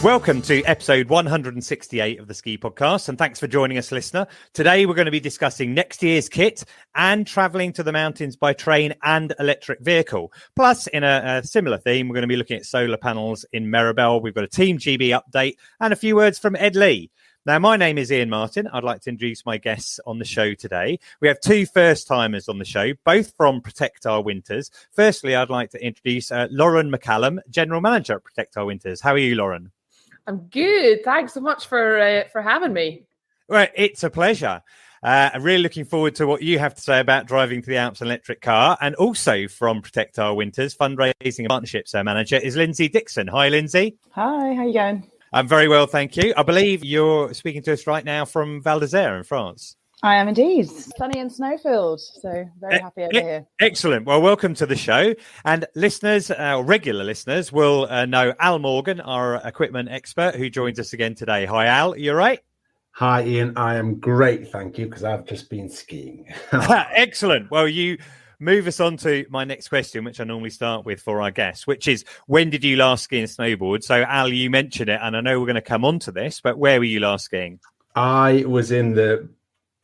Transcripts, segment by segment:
Welcome to episode 168 of the Ski Podcast, and thanks for joining us, listener. Today, we're going to be discussing next year's kit and travelling to the mountains by train and electric vehicle. Plus, in a similar theme, we're going to be looking at solar panels in Méribel. We've got a Team GB update and a few words from Ed Leigh. Now, my name is Ian Martin. I'd like to introduce my guests on the show today. We have two first-timers on the show, both from Protect Our Winters. Firstly, I'd like to introduce Lauren McCallum, General Manager at Protect Our Winters. How are you, Lauren? I'm good. Thanks so much for having me. Well, it's a pleasure. I'm really looking forward to what you have to say about driving to the Alps in an electric car. And also from Protect Our Winters, Fundraising and Partnerships Manager is Lindsey Dixon. Hi, Lindsey. Hi, how you going? I'm very well, thank you. I believe you're speaking to us right now from Val d'Isère in France. I am indeed. Sunny and snow-filled, so very happy over here. Excellent. Well, welcome to the show. And listeners, regular listeners, will know Al Morgan, our equipment expert, who joins us again today. Hi, Al. You all right? Hi, Ian. I am great, thank you, because I've just been skiing. Excellent. Well, you move us on to my next question, which I normally start with for our guests, which is, when did you last ski and snowboard? So, Al, you mentioned it, and I know we're going to come on to this, but where were you last skiing? I was in the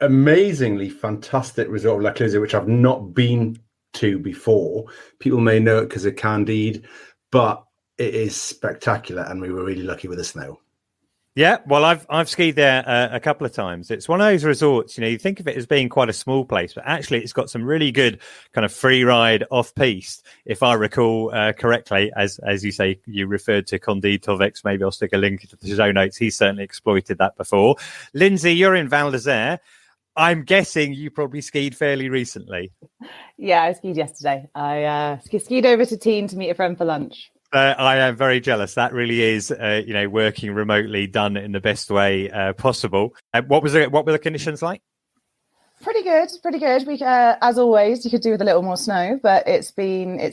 amazingly fantastic resort of Clusaz, which I've not been to before. People may know it because of Candide, but it is spectacular, and we were really lucky with the snow. Yeah, well, I've skied there a couple of times. It's one of those resorts, you think of it as being quite a small place, but actually it's got some really good kind of free ride off-piste, if I recall correctly. As you say, you referred to Candide Thovex. Maybe I'll stick a link to the show notes. He's certainly exploited that before. Lindsey, you're in Val d'Isère. I'm guessing you probably skied fairly recently. Yeah, I skied yesterday. I skied over to Teen to meet a friend for lunch. I am very jealous. That really is, working remotely done in the best way possible. What were the conditions like? Pretty good. We, as always, you could do with a little more snow, but it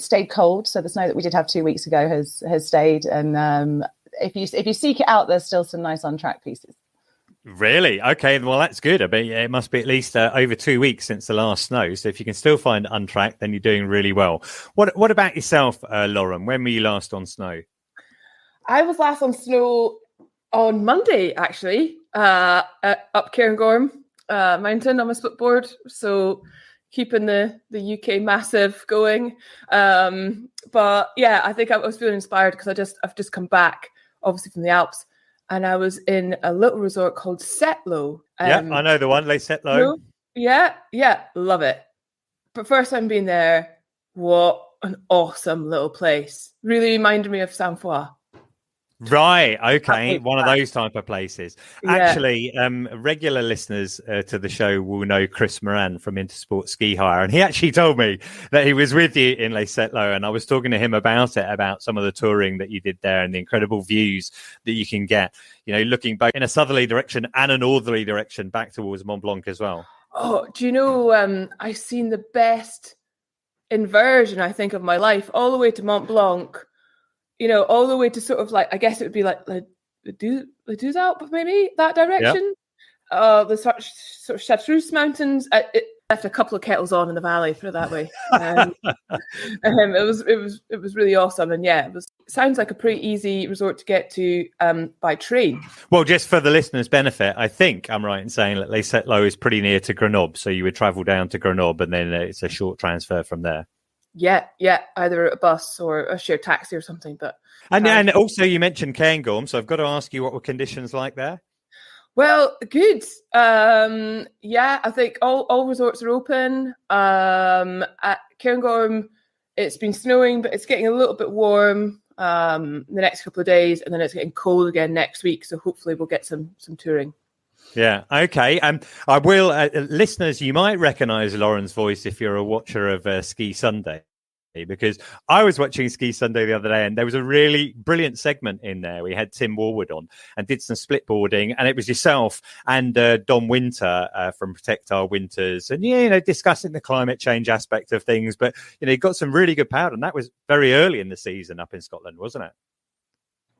stayed cold. So the snow that we did have 2 weeks ago has stayed. And if you seek it out, there's still some nice on track pieces. Really? Okay, well, that's good. I bet it must be at least over 2 weeks since the last snow. So if you can still find untracked, then you're doing really well. What about yourself, Lauren? When were you last on snow? I was last on snow on Monday, actually, up Cairngorm mountain on my splitboard. So keeping the UK massive going. But yeah, I think I was feeling inspired because I've just come back, obviously, from the Alps. And I was in a little resort called Laux. Yeah, I know the one, Laux. Yeah, love it. But first time being there, what an awesome little place. Really reminded me of Saint-Foy. Right, okay, one of those type of places. Yeah. Actually, regular listeners to the show will know Chris Moran from Intersport Ski Hire, and he actually told me that he was with you in Laux, and I was talking to him about some of the touring that you did there and the incredible views that you can get, looking both in a southerly direction and a northerly direction back towards Mont Blanc as well. Oh, do you know, I've seen the best inversion, I think, of my life, all the way to Mont Blanc. All the way to sort of like, I guess it would be like the Deux Alpes, maybe that direction. Yep. The sort of Chartreuse Mountains. It left a couple of kettles on in the valley, put it that way. It was really awesome, and yeah, it sounds like a pretty easy resort to get to by train. Well, just for the listeners' benefit, I think I'm right in saying that Laux is pretty near to Grenoble, so you would travel down to Grenoble, and then it's a short transfer from there. Yeah, either a bus or a shared taxi or something. But and also you mentioned Cairngorm, so I've got to ask you, what were conditions like there? Well, good. I think all resorts are open. At Cairngorm, it's been snowing, but it's getting a little bit warm the next couple of days, and then it's getting cold again next week. So hopefully we'll get some touring. Yeah, okay. I will, listeners, you might recognise Lauren's voice if you're a watcher of Ski Sunday, because I was watching Ski Sunday the other day, and there was a really brilliant segment in there. We had Tim Warwood on and did some splitboarding, and it was yourself and Dom Winter from Protect Our Winters, and discussing the climate change aspect of things. But you got some really good powder, and that was very early in the season up in Scotland, wasn't it?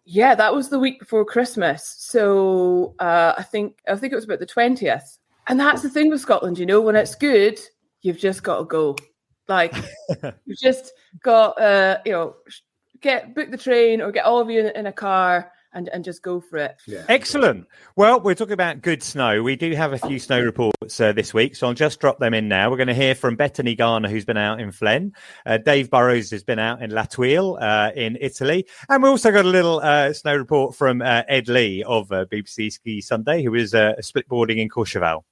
Yeah, that was the week before Christmas. So I think it was about the 20th. And that's the thing with Scotland, when it's good, you've just got to go. Like, you've just got, book the train or get all of you in a car and just go for it. Yeah. Excellent. Well, we're talking about good snow. We do have a few snow reports this week, so I'll just drop them in now. We're going to hear from Betony Garner, who's been out in Flaine. Dave Burrows has been out in Laux in Italy. And we also got a little snow report from Ed Leigh of BBC Ski Sunday, who is splitboarding in Courchevel.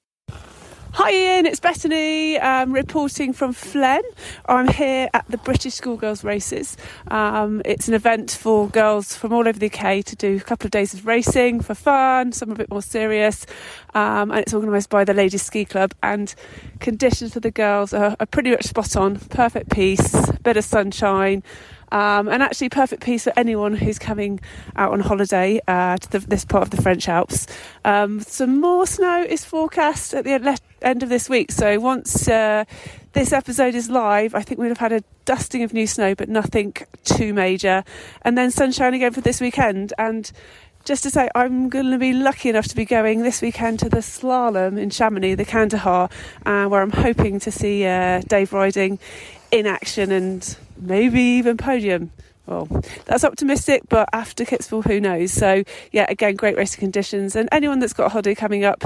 Hi Ian, it's Betony reporting from Flaine. I'm here at the British Schoolgirls Races. It's an event for girls from all over the UK to do a couple of days of racing for fun, some a bit more serious, and it's organised by the Ladies Ski Club, and conditions for the girls are pretty much spot on, perfect peace, bit of sunshine, and actually perfect peace for anyone who's coming out on holiday to this part of the French Alps. Some more snow is forecast at the end of this week, so once this episode is live, I think we'll have had a dusting of new snow, but nothing too major, and then sunshine again for this weekend. And just to say, I'm going to be lucky enough to be going this weekend to the slalom in Chamonix, the Kandahar, where I'm hoping to see Dave riding in action and maybe even podium. Well, that's optimistic, but after Kitzbühel, who knows? So, yeah, again, great racing conditions. And anyone that's got a holiday coming up,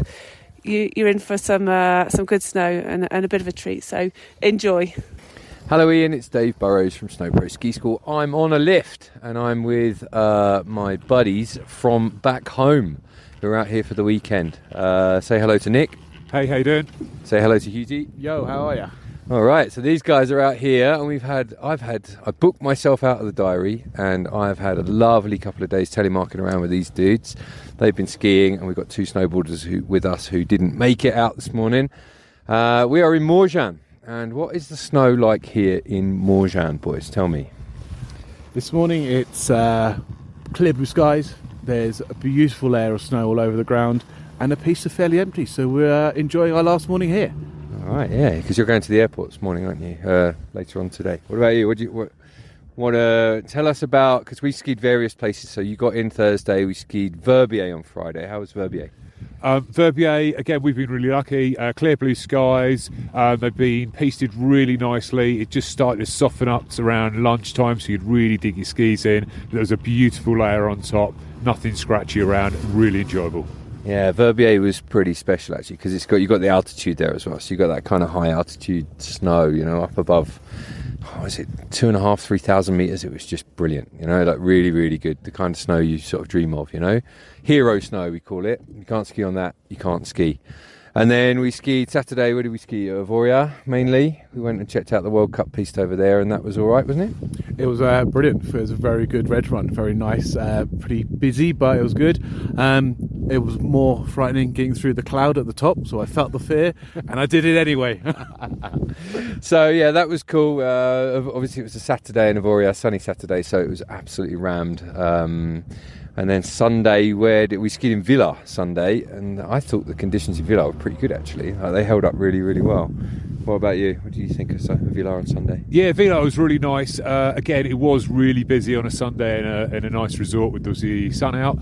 you're in for some good snow and a bit of a treat. So, enjoy. Hello Ian, it's Dave Burrows from Snowpros Ski School. I'm on a lift and I'm with my buddies from back home who are out here for the weekend. Say hello to Nick. Hey, how you doing? Say hello to Hughie. Yo, how are you? All right, so these guys are out here, and I booked myself out of the diary, and I've had a lovely couple of days telemarketing around with these dudes. They've been skiing, and we've got two snowboarders with us who didn't make it out this morning. We are in Morgins, and what is the snow like here in Morgins, boys? Tell me. This morning it's clear blue skies. There's a beautiful layer of snow all over the ground, and the piste is fairly empty, so we're enjoying our last morning here. All right, yeah, because you're going to the airport this morning, aren't you? Later on today. What about you? What want to tell us about? Because we skied various places. So you got in Thursday. We skied Verbier on Friday. How was Verbier? Verbier, again, we've been really lucky. Clear blue skies. They've been pisted really nicely. It just started to soften up around lunchtime, so you'd really dig your skis in. There was a beautiful layer on top. Nothing scratchy around. Really enjoyable. Yeah, Verbier was pretty special actually because you got the altitude there as well. So you got that kind of high altitude snow, up above. Was it 2,500, 3,000 meters? It was just brilliant, like really, really good. The kind of snow you sort of dream of, hero snow we call it. You can't ski on that. You can't ski. And then we skied Saturday. Where did we ski? Avoriaz mainly. We went and checked out the World Cup piste over there, and that was all right, wasn't it? It was brilliant. It was a very good red run. Very nice. Pretty busy, but it was good. It was more frightening getting through the cloud at the top, so I felt the fear, and I did it anyway. So yeah, that was cool. Obviously, it was a Saturday in Avoriaz, sunny Saturday, so it was absolutely rammed. And then Sunday, we skied in Villars Sunday, and I thought the conditions in Villars were pretty good actually. They held up really, really well. What about you? What do you think of Villars on Sunday? Yeah, Villars was really nice. Again, it was really busy on a Sunday in a nice resort with the sun out.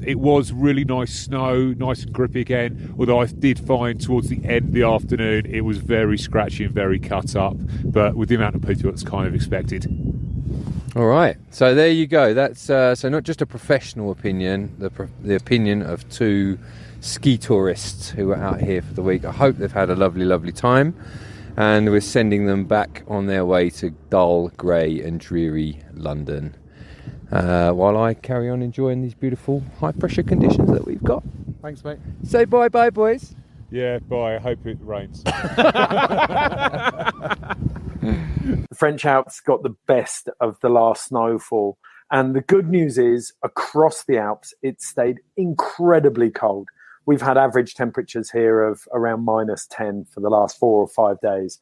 It was really nice snow, nice and grippy again, although I did find towards the end of the afternoon it was very scratchy and very cut up, but with the amount of people it's kind of expected. All right, so there you go. That's so not just a professional opinion, the opinion of two ski tourists who are out here for the week. I hope they've had a lovely, lovely time, and we're sending them back on their way to dull, grey and dreary London while I carry on enjoying these beautiful high-pressure conditions that we've got. Thanks, mate. Say bye-bye, boys. Yeah, bye. I hope it rains. The French Alps got the best of the last snowfall. And the good news is, across the Alps, it stayed incredibly cold. We've had average temperatures here of around -10 for the last 4 or 5 days.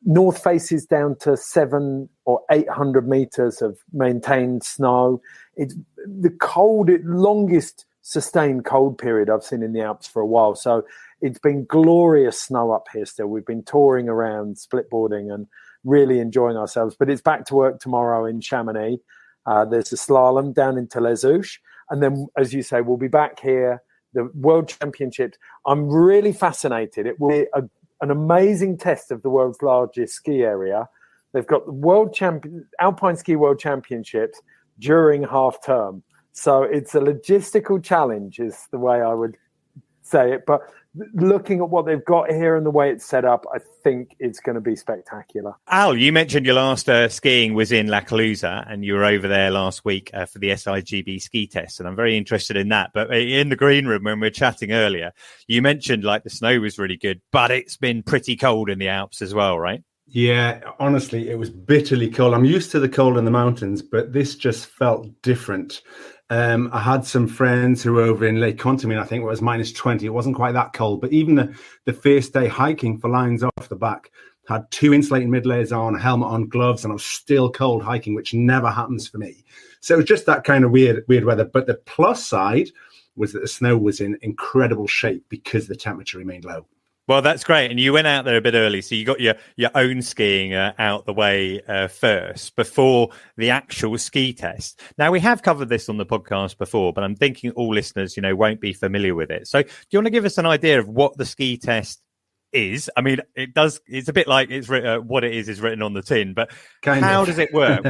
North Face is down to 700 or 800 meters of maintained snow. It's the longest sustained cold period I've seen in the Alps for a while. So it's been glorious snow up here still. We've been touring around, splitboarding and really enjoying ourselves. But it's back to work tomorrow in Chamonix. There's a slalom down into Laux. And then, as you say, we'll be back here, the World Championships. I'm really fascinated. It will be an amazing test of the world's largest ski area. They've got the Alpine Ski World Championships during half term. So it's a logistical challenge is the way I would say it. But looking at what they've got here and the way it's set up, I think it's going to be spectacular. Al, you mentioned your last skiing was in Laux, and you were over there last week for the SIGB Ski Test, and I'm very interested in that. But in the green room, when we were chatting earlier, you mentioned like the snow was really good, but it's been pretty cold in the Alps as well, right? Yeah, honestly, it was bitterly cold. I'm used to the cold in the mountains, but this just felt different. I had some friends who were over in Lake Contamine, I think it was -20. It wasn't quite that cold, but even the first day hiking for lines off the back, had 2 insulating mid layers on, a helmet on, gloves, and I was still cold hiking, which never happens for me. So it was just that kind of weird weather. But the plus side was that the snow was in incredible shape because the temperature remained low. Well, that's great. And you went out there a bit early, so you got your own skiing out the way first before the actual ski test. Now, we have covered this on the podcast before, but I'm thinking all listeners, won't be familiar with it. So do you want to give us an idea of what the ski test is? I mean, it's a bit like it's what it is written on the tin, but how does it work?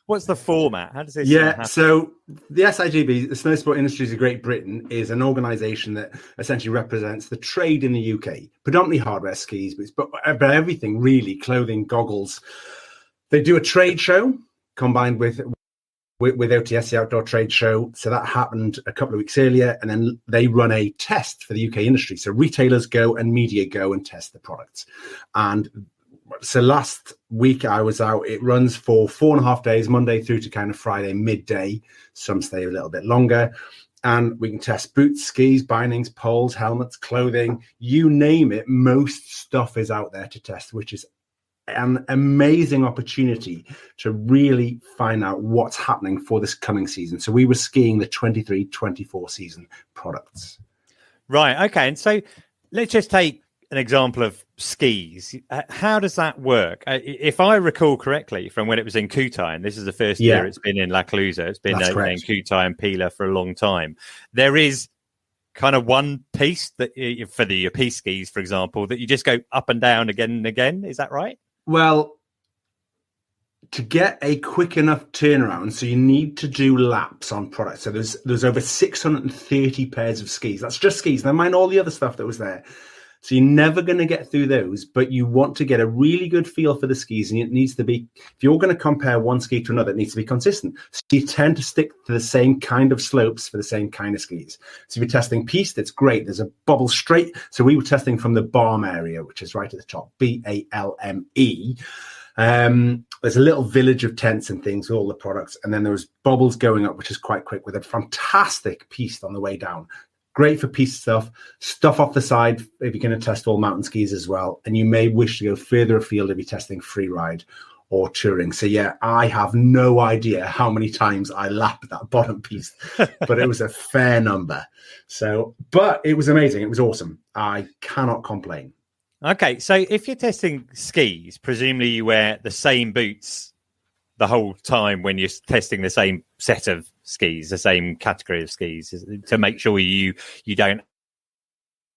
What's the format? How does it happen? So the SIGB, the Snow Sport Industries of Great Britain, is an organisation that essentially represents the trade in the UK, predominantly hardware, skis, but everything really, clothing, goggles. They do a trade show combined with OTS, the Outdoor Trade Show. So that happened a couple of weeks earlier, and then they run a test for the UK industry. So retailers go and media go and test the products. And so last week I was out. It runs for 4.5 days, Monday through to kind of Friday midday. Some stay a little bit longer. And we can test boots, skis, bindings, poles, helmets, clothing, you name it. Most stuff is out there to test, which is an amazing opportunity to really find out what's happening for this coming season. So we were skiing the 23-24 season products. Right. Okay. And so let's just take an example of skis. How does that work? If I recall correctly from when it was in Kutai, and this is the first year it's been in Laux, it's been in Kutai and Pila for a long time. There is kind of one piece that for the piste skis, for example, that you just go up and down again and again. Is that right? Well, to get a quick enough turnaround, so you need to do laps on products. So there's over 630 pairs of skis. That's just skis. Never mind all the other stuff that was there. So you're never going to get through those, but you want to get a really good feel for the skis. And it needs to be, if you're going to compare one ski to another, it needs to be consistent. So you tend to stick to the same kind of slopes for the same kind of skis. So if you're testing piste, it's great. There's a bubble straight. So we were testing from the Balme area, which is right at the top, BALME. There's a little village of tents and things with all the products. And then there was bubbles going up, which is quite quick, with a fantastic piste on the way down. Great for piste stuff off the side if you're going to test all mountain skis as well. And you may wish to go further afield if you're testing free ride or touring. So yeah, I have no idea how many times I lapped that bottom piste, but it was a fair number. So, but it was amazing. It was awesome. I cannot complain. Okay, so if you're testing skis, presumably you wear the same boots the whole time when you're testing the same set of skis, the same category of skis, to make sure you don't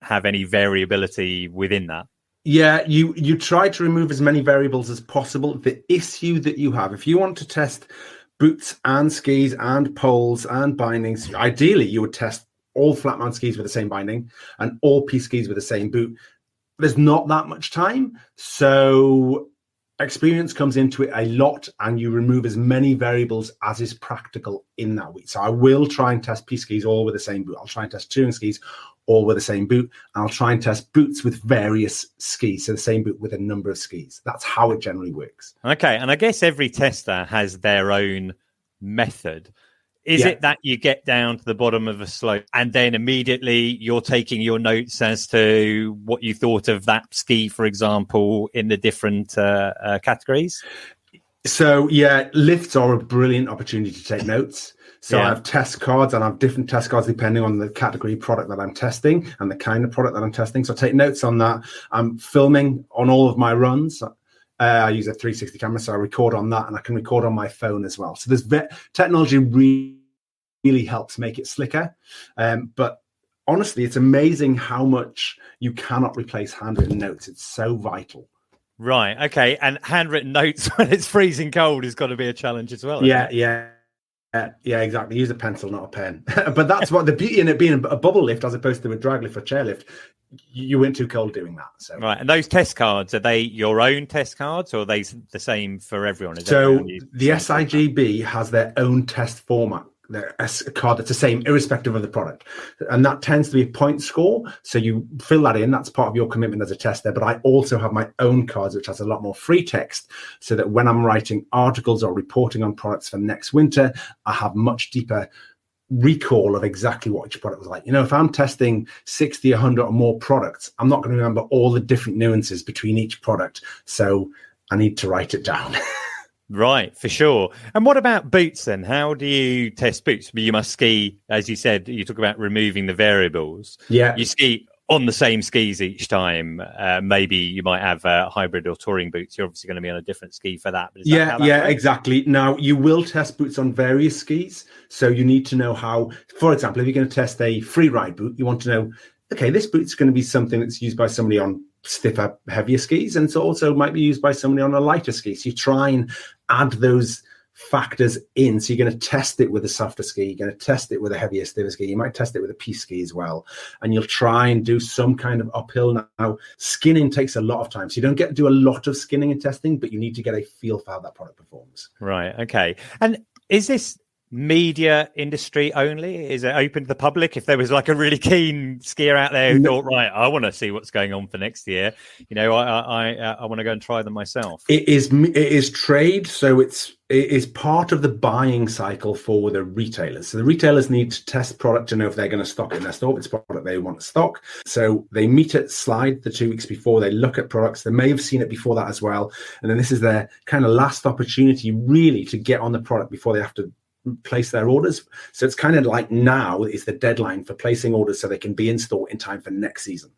have any variability within that. Yeah, you try to remove as many variables as possible. The issue that you have, if you want to test boots and skis and poles and bindings, ideally you would test all flat mount skis with the same binding and all piste skis with the same boot. There's not that much time, so experience comes into it a lot, and you remove as many variables as is practical in that week. So I will try and test piste skis all with the same boot. I'll try and test touring skis all with the same boot. And I'll try and test boots with various skis, so the same boot with a number of skis. That's how it generally works. Okay, and I guess every tester has their own method. Is it that you get down to the bottom of a slope and then immediately you're taking your notes as to what you thought of that ski, for example, in the different categories? So, yeah, lifts are a brilliant opportunity to take notes. So I have test cards, and I have different test cards depending on the category product that I'm testing and the kind of product that I'm testing. So I take notes on that. I'm filming on all of my runs. I use a 360 camera, so I record on that, and I can record on my phone as well. So there's technology really helps make it slicker. But honestly, it's amazing how much you cannot replace handwritten notes. It's so vital. Right. Okay. And handwritten notes when it's freezing cold has got to be a challenge as well. Yeah. Yeah, exactly. Use a pencil, not a pen. But that's what the beauty in it being a bubble lift as opposed to a drag lift or chairlift. You weren't too cold doing that. So right, and those test cards, are they your own test cards, or are they the same for everyone? So the SIGB has their own test format. A card that's the same irrespective of the product, and that tends to be a point score, so you fill that in. That's part of your commitment as a tester. But I also have my own cards which has a lot more free text, so that when I'm writing articles or reporting on products for next winter, I have much deeper recall of exactly what each product was like. If I'm testing 60, 100 or more products, I'm not going to remember all the different nuances between each product, so I need to write it down. Right, for sure. And what about boots then? How do you test boots? You must ski, as you said, you talk about removing the variables. Yeah. You ski on the same skis each time. Maybe you might have hybrid or touring boots. You're obviously going to be on a different ski for that. But yeah, exactly. Now, you will test boots on various skis. So you need to know how, for example, if you're going to test a free ride boot, you want to know, okay, this boot's going to be something that's used by somebody on stiffer, heavier skis, and so also might be used by somebody on a lighter ski. So you try and add those factors in. So you're going to test it with a softer ski, you're going to test it with a heavier, stiffer ski, you might test it with a piste ski as well, and you'll try and do some kind of uphill. Now, skinning takes a lot of time, so you don't get to do a lot of skinning and testing, but you need to get a feel for how that product performs. Right, okay. And is this media industry only? Is it open to the public? If there was like a really keen skier out there who thought, right, I want to see what's going on for next year, I want to go and try them myself. It is trade, so it is part of the buying cycle for the retailers. So the retailers need to test product to know if they're going to stock it in their store, if it's product they want to stock. So they meet at Slide the 2 weeks before, they look at products, they may have seen it before that as well, and then this is their kind of last opportunity really to get on the product before they have to place their orders. So it's kind of like now is the deadline for placing orders so they can be in store in time for next season.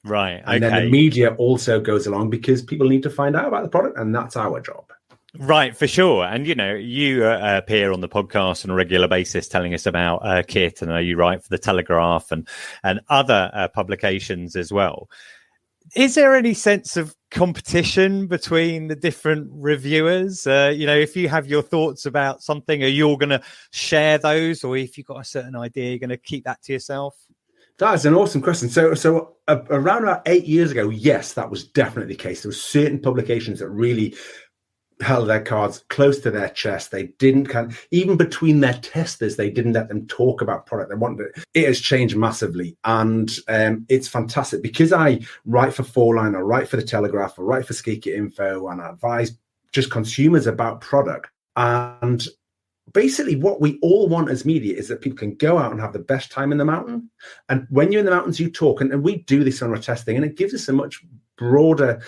Right. And then the media also goes along because people need to find out about the product, and that's our job. Right, for sure. And, you appear on the podcast on a regular basis telling us about kit, and you write for the Telegraph and other publications as well. Is there any sense of competition between the different reviewers? If you have your thoughts about something, are you all going to share those? Or if you've got a certain idea, you're going to keep that to yourself? That is an awesome question. So around about 8 years ago, yes, that was definitely the case. There were certain publications that really held their cards close to their chest. They didn't even between their testers, they didn't let them talk about product. They wanted it. It has changed massively, and it's fantastic because I write for Flaine, I write for the Telegraph, I write for Ski Kit Info, and I advise just consumers about product. And basically what we all want as media is that people can go out and have the best time in the mountain. And when you're in the mountains, you talk, and we do this on our testing, and it gives us a much broader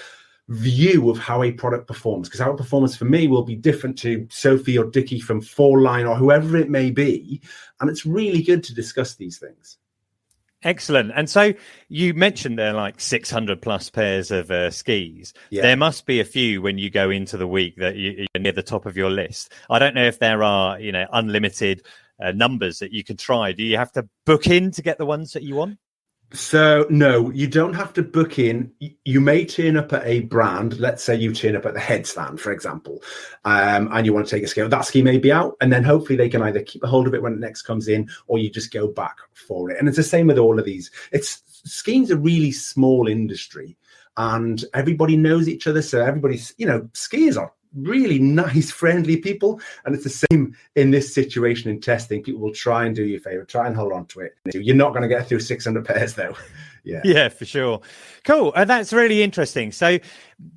view of how a product performs, because our performance for me will be different to Sophie or Dickie from Flaine or whoever it may be, and it's really good to discuss these things. Excellent. And so you mentioned there like 600 plus pairs of skis. Yeah. There must be a few when you go into the week that you're near the top of your list. I don't know if there are unlimited numbers that you can try. Do you have to book in to get the ones that you want? So, no, you don't have to book in. You may turn up at a brand. Let's say you turn up at the headstand, for example, and you want to take a ski. That ski may be out, and then hopefully they can either keep a hold of it when it next comes in, or you just go back for it. And it's the same with all of these. Skiing's a really small industry, and everybody knows each other. So everybody's, skiers are really nice, friendly people. And it's the same in this situation in testing. People will try and do you a favor, try and hold on to it. You're not going to get through 600 pairs though. Yeah, for sure. Cool. And that's really interesting. So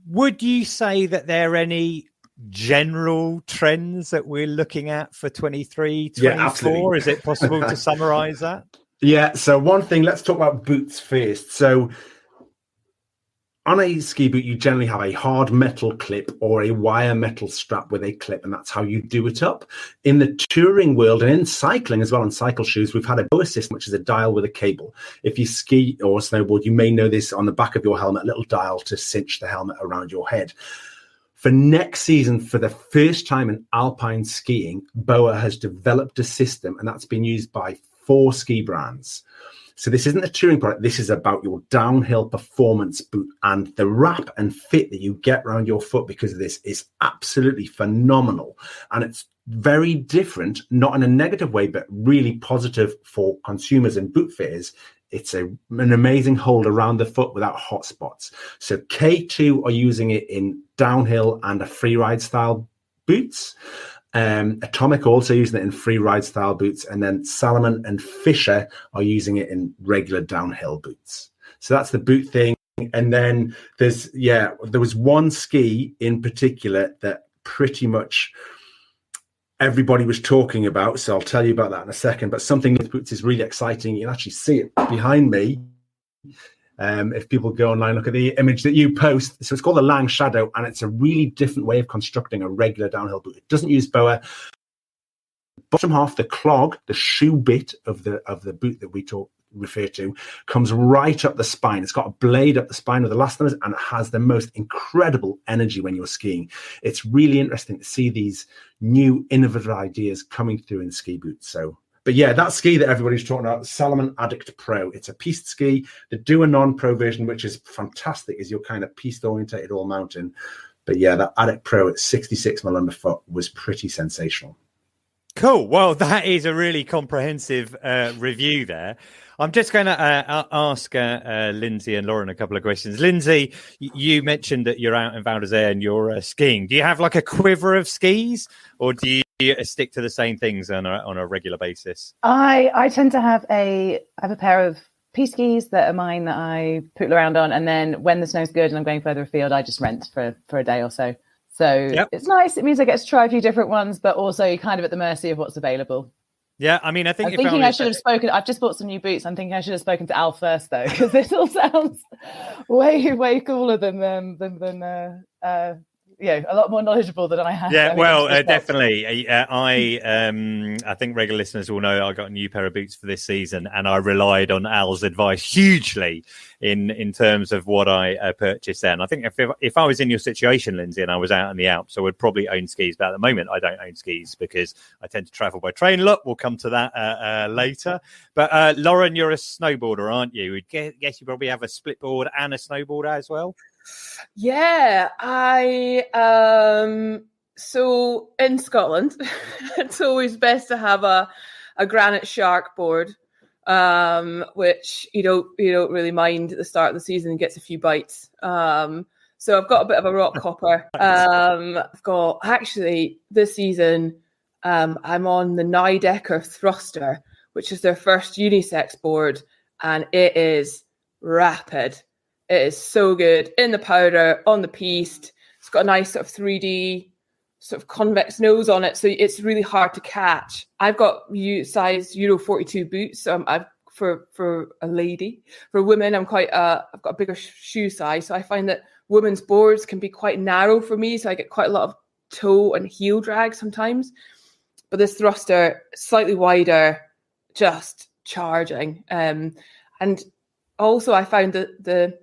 would you say that there are any general trends that we're looking at for 23, 24? Yeah, absolutely. Is it possible to summarize that? Yeah. So one thing, let's talk about boots first. So on a ski boot, you generally have a hard metal clip or a wire metal strap with a clip, and that's how you do it up. In the touring world and in cycling as well, on cycle shoes, we've had a boa system, which is a dial with a cable. If you ski or snowboard, you may know this on the back of your helmet, a little dial to cinch the helmet around your head. For next season, for the first time in alpine skiing, BOA has developed a system, and that's been used by 4 ski brands. So this isn't a touring product. This is about your downhill performance boot, and the wrap and fit that you get around your foot because of this is absolutely phenomenal. And it's very different, not in a negative way, but really positive for consumers and boot fitters. It's an amazing hold around the foot without hot spots. So K2 are using it in downhill and a free ride style boots. Atomic also using it in free ride style boots. And then Salomon and Fisher are using it in regular downhill boots. So that's the boot thing. And then there was one ski in particular that pretty much everybody was talking about, so I'll tell you about that in a second. But something with boots is really exciting. You can actually see it behind me. If people go online, look at the image that you post. So it's called the Lang Shadow, and it's a really different way of constructing a regular downhill boot. It doesn't use BOA. Bottom half, the clog, the shoe bit of the boot that we refer to, comes right up the spine. It's got a blade up the spine with elastomers, and it has the most incredible energy when you're skiing. It's really interesting to see these new innovative ideas coming through in ski boots. But yeah, that ski that everybody's talking about, Salomon Addict Pro, it's a piste ski. They do a non-pro version, which is fantastic, as you're kind of piste orientated all mountain. But yeah, that Addict Pro at 66 mil underfoot was pretty sensational. Cool. Well, that is a really comprehensive review there. I'm just going to ask Lindsey and Lauren a couple of questions. Lindsey, you mentioned that you're out in Val d'Isère and you're skiing. Do you have like a quiver of skis, or do you stick to the same things on a regular basis? I tend to have a pair of piste skis that are mine that I poodle around on, and then when the snow's good and I'm going further afield, I just rent for a day or so. So It's nice. It means I get to try a few different ones, but also you're kind of at the mercy of what's available. Yeah, I mean, I should have spoken. I've just bought some new boots. I'm thinking I should have spoken to Al first, though, because this all sounds way cooler than a lot more knowledgeable than I have. Yeah, well, definitely. I think regular listeners will know I got a new pair of boots for this season, and I relied on Al's advice hugely in terms of what I purchased then. I think if I was in your situation, Lindsey, and I was out in the Alps, I would probably own skis. But at the moment, I don't own skis because I tend to travel by train. Look, we'll come to that later. But Lauren, you're a snowboarder, aren't you? I guess you probably have a split board and a snowboarder as well. Yeah, so in Scotland, it's always best to have a granite shark board, which you don't really mind at the start of the season and gets a few bites. So I've got a bit of a rock hopper. I've got actually this season, I'm on the Nidecker Thruster, which is their first unisex board, and it is rapid. It is so good in the powder, on the piste. It's got a nice sort of 3D sort of convex nose on it, so it's really hard to catch. I've got size Euro 42 boots. So I've for a lady. For women, I've got a bigger shoe size, so I find that women's boards can be quite narrow for me, so I get quite a lot of toe and heel drag sometimes. But this Thruster, slightly wider, just charging. And also I found that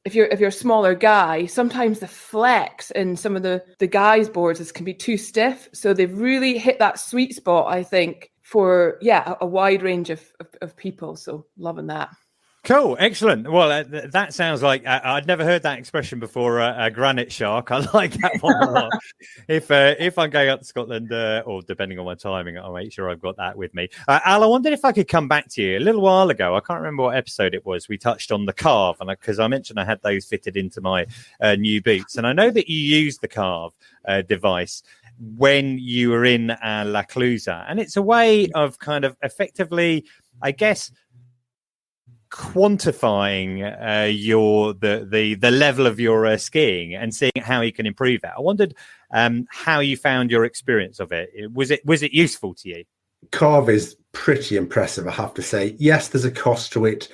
if you're a smaller guy, sometimes the flex in some of the guys' boards can be too stiff. So they've really hit that sweet spot, I think, for a wide range of people. So loving that. Cool, excellent. Well, that sounds like I'd never heard that expression before. A granite shark. I like that one a lot. If I'm going up to Scotland, or depending on my timing, I'll make sure I've got that with me. Al, I wondered if I could come back to you a little while ago. I can't remember what episode it was. We touched on the Carv, and because I mentioned I had those fitted into my new boots, and I know that you used the Carv device when you were in La Clusaz, and it's a way of kind of effectively, I guess, quantifying the level of your skiing and seeing how you can improve that. I wondered how you found your experience of it. Was it useful to you? Carv is pretty impressive, I have to say. Yes, there's a cost to it.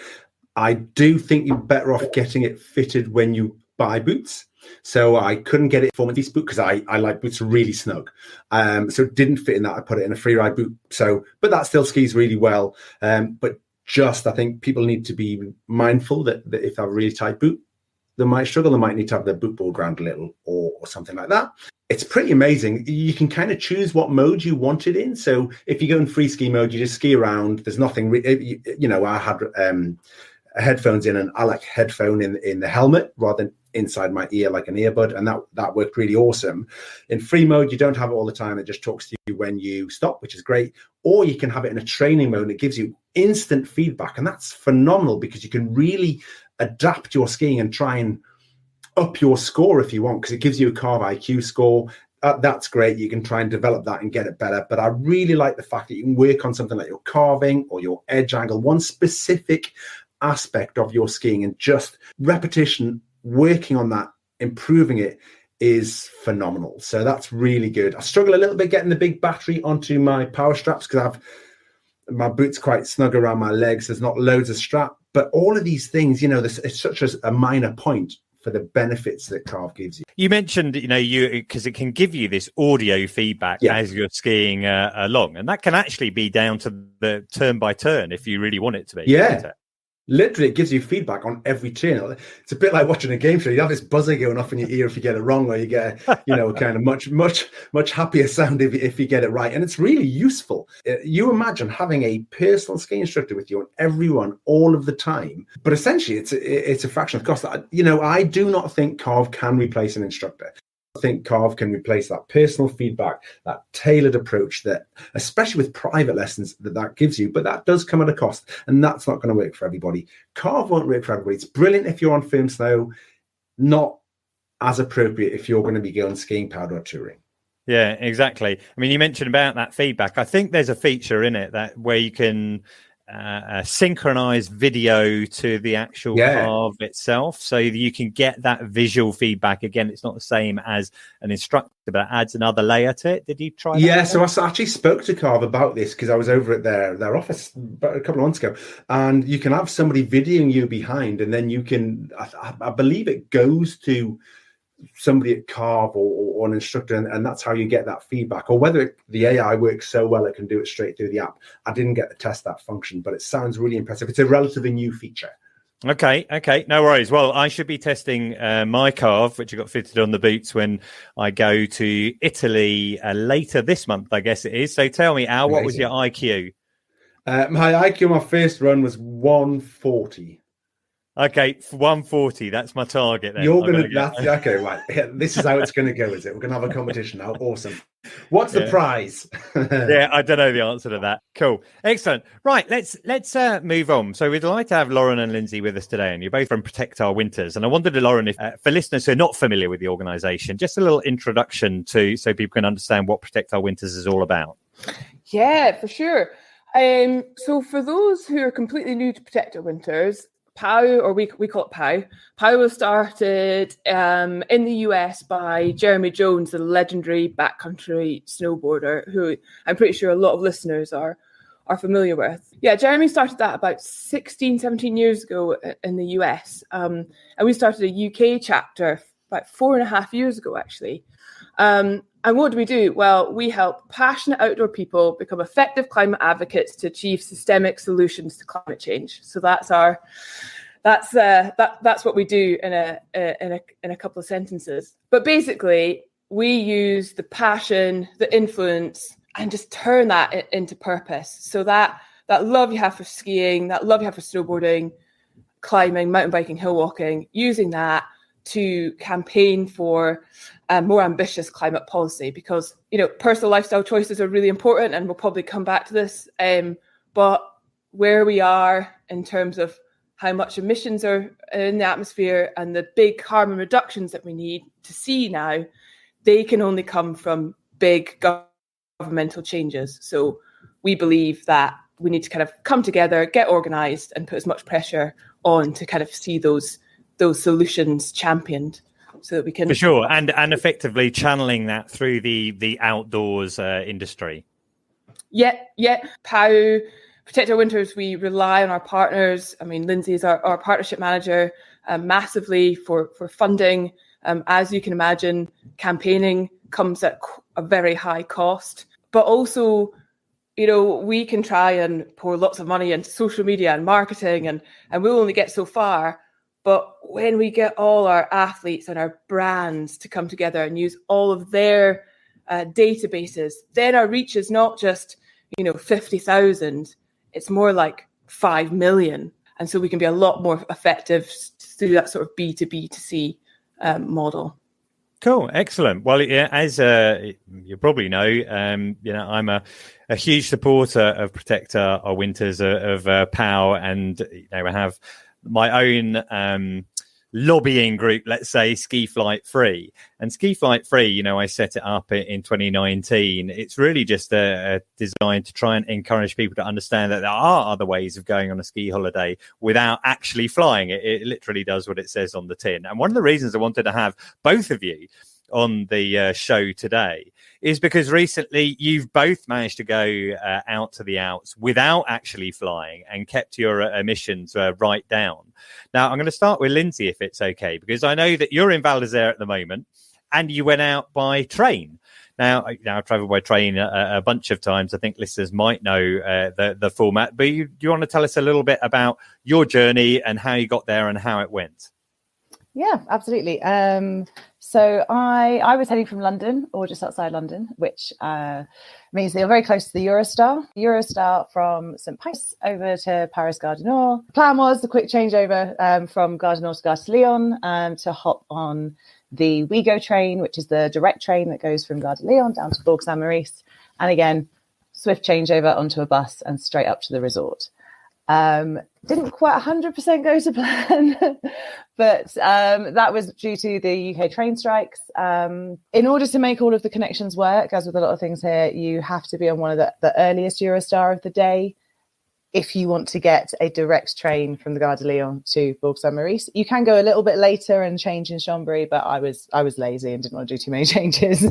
I do think you're better off getting it fitted when you buy boots. So I couldn't get it for my boot because I like boots really snug. So it didn't fit in that. I put it in a free ride boot. But that still skis really well. But I think people need to be mindful that if they have a really tight boot, they might struggle. They might need to have their boot ball ground a little or something like that. it's pretty amazing. You can kind of choose what mode you want it in. So if you go in free ski mode, you just ski around. There's nothing, I had headphones in, and I like headphone in the helmet rather than inside my ear like an earbud, and that worked really awesome. In free mode, you don't have it all the time. It just talks to you when you stop, which is great. Or you can have it in a training mode, and it gives you instant feedback, and that's phenomenal because you can really adapt your skiing and try and up your score if you want, because it gives you a Carv IQ score. That's great. You can try and develop that and get it better. But I really like the fact that you can work on something like your carving or your edge angle, one specific aspect of your skiing, and just repetition, working on that, improving it is phenomenal. So that's really good. I struggle a little bit getting the big battery onto my power straps because my boots quite snug around my legs. There's not loads of strap, but all of these things, it's such a minor point for the benefits that Carv gives you. You mentioned, because it can give you this audio feedback as you're skiing along, and that can actually be down to the turn by turn if you really want it to be. Yeah. Literally, it gives you feedback on every turn. It's a bit like watching a game show. You have this buzzer going off in your ear if you get it wrong, or you get, kind of much happier sound if you get it right. And it's really useful. You imagine having a personal ski instructor with you on every run all of the time. But essentially, it's a fraction of the cost. I do not think Carv can replace an instructor. I think Carv can replace that personal feedback, that tailored approach that, especially with private lessons, that gives you. But that does come at a cost, and that's not going to work for everybody. Carv won't work for everybody. It's brilliant if you're on firm snow, not as appropriate if you're going to be going skiing, powder, or touring. Yeah, exactly. I mean, you mentioned about that feedback. I think there's a feature in it where you can synchronize video to the actual Carv itself, so you can get that visual feedback. Again, it's not the same as an instructor, but it adds another layer to it. Did you try that? Yeah, so I actually spoke to Carv about this because I was over at their office about a couple of months ago, and you can have somebody videoing you behind, and then you can, I believe it goes to somebody at Carv or an instructor, and that's how you get that feedback. Or whether the AI works so well it can do it straight through the app. I didn't get to test that function, but it sounds really impressive. It's a relatively new feature. Okay, no worries. Well, I should be testing my Carv, which I got fitted on the boots when I go to Italy later this month, I guess it is. So tell me, Al, what was your IQ? My IQ, my first run was 140. Okay, 140. That's my target. Then You're gonna. That's okay. Right. This is how it's going to go. Is it? We're going to have a competition now. Awesome. What's the prize? Yeah, I don't know the answer to that. Cool, excellent. Right, let's move on. So we'd like to have Lauren and Lindsey with us today, and you're both from Protect Our Winters. And I wondered, Lauren, if for listeners who are not familiar with the organisation, just a little introduction so people can understand what Protect Our Winters is all about. Yeah, for sure. So for those who are completely new to Protect Our Winters, POW, or we call it POW. POW was started in the US by Jeremy Jones, the legendary backcountry snowboarder, who I'm pretty sure a lot of listeners are familiar with. Yeah, Jeremy started that about 16, 17 years ago in the US. And we started a UK chapter about 4.5 years ago, actually. And what do we do? Well, we help passionate outdoor people become effective climate advocates to achieve systemic solutions to climate change. So that's what we do in a couple of sentences. But basically, we use the passion, the influence, and just turn that into purpose. So that love you have for skiing, that love you have for snowboarding, climbing, mountain biking, hill walking, using that to campaign for more ambitious climate policy, because personal lifestyle choices are really important, and we'll probably come back to this. But where we are in terms of how much emissions are in the atmosphere and the big carbon reductions that we need to see now, they can only come from big governmental changes. So we believe that we need to kind of come together, get organised, and put as much pressure on to kind of see those solutions championed, so that we can, for sure, and effectively channeling that through the outdoors industry. Yeah. POW, Protect Our Winters, we rely on our partners. I mean, Lindsey is our partnership manager massively for funding. As you can imagine, campaigning comes at a very high cost, but also, we can try and pour lots of money into social media and marketing, and we'll only get so far. But when we get all our athletes and our brands to come together and use all of their databases, then our reach is not just, 50,000. It's more like 5 million. And so we can be a lot more effective through that sort of B2B2C model. Cool, excellent. Well, yeah, as you probably know, I'm a huge supporter of Protect Our Winters of POW, and I have my own lobbying group, let's say Ski Flight Free. And Ski Flight Free, I set it up in 2019. It's really just designed to try and encourage people to understand that there are other ways of going on a ski holiday without actually flying. It literally does what it says on the tin. And one of the reasons I wanted to have both of you on the show today is because recently you've both managed to go out to the Alps without actually flying and kept your emissions right down. Now, I'm going to start with Lindsey, if it's okay, because I know that you're in Val d'Isère at the moment and you went out by train. Now I've travelled by train a bunch of times. I think listeners might know the format, but do you want to tell us a little bit about your journey and how you got there and how it went? Yeah, absolutely. So I was heading from London, or just outside London, which means they're very close to the Eurostar from St. Paris over to Paris Gare du Nord. The plan was the quick changeover from Gare du Nord to Gare de Lyon to hop on the Ouigo train, which is the direct train that goes from Gare de Lyon down to Bourg-Saint-Maurice. And again, swift changeover onto a bus and straight up to the resort. Didn't quite 100% go to plan, but that was due to the UK train strikes. In order to make all of the connections work, as with a lot of things here, you have to be on one of the earliest Eurostar of the day if you want to get a direct train from the Gare de Lyon to Bourg-Saint-Maurice. You can go a little bit later and change in Chambéry, but I was lazy and didn't want to do too many changes,